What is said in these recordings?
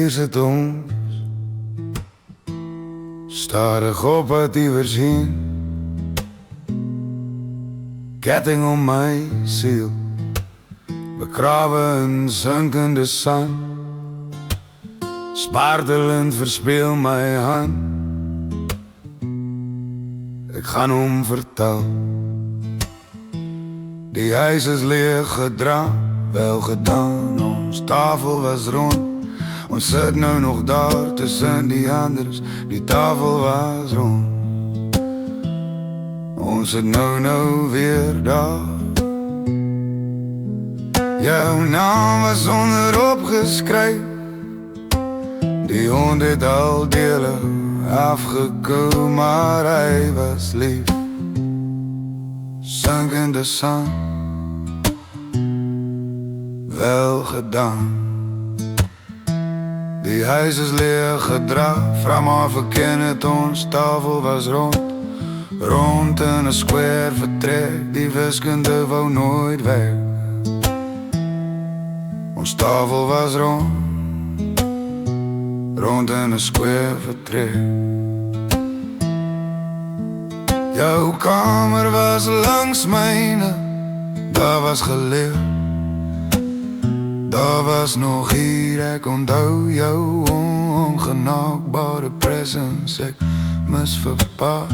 Hier sit ons stadig op wat iewers heen, ketting om my siel, begrawe in sinkende sand, spartelend verspeel my hand. Ek gaan hom vertel, die huis is leeg gedra, wel gedaan, ons tafel was rond. Ons sit nou nog daar tussen die anders, die tafel was rond. Ons sit nou weer daar. Jou naam was onderop geskryf, die hond het al dele afgekou, maar hy was lief. Sinkende sand, wel gedaan. Die huis is leeg gedra, vra maar verken het, ons tafel was rond. Rond in 'n square vertrek, die wiskunde wou nooit weg. Ons tafel was rond, rond in 'n square vertrek. Jou kamer was langs myne, daar was geleer. Daar was nog hier, ek onthou jou ongenaakbare presence, ek mis verpaard.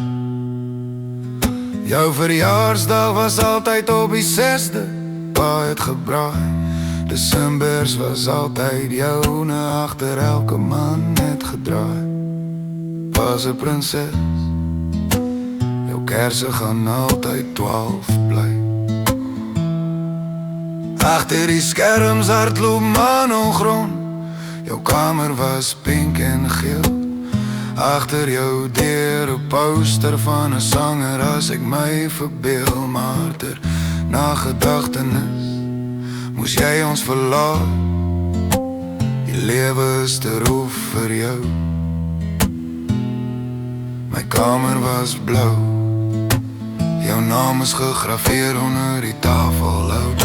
Jou verjaarsdag was altyd op die 6de, pa het gebraai. Decembers was altyd joune, agter elke man het gedraai. Was 'n prinses, jou kerse gaan altyd 12 bly. Agter die skerms hardloop man ongrond, jou kamer was pink en geel. Agter jou deur 'n poster van 'n sanger, as ek my verbeel. Maar ter nagedagtenis moes jy ons verlaat, die lewe is te roef vir jou. My kamer was blou, jou naam is gegraveer onder die tafel oud.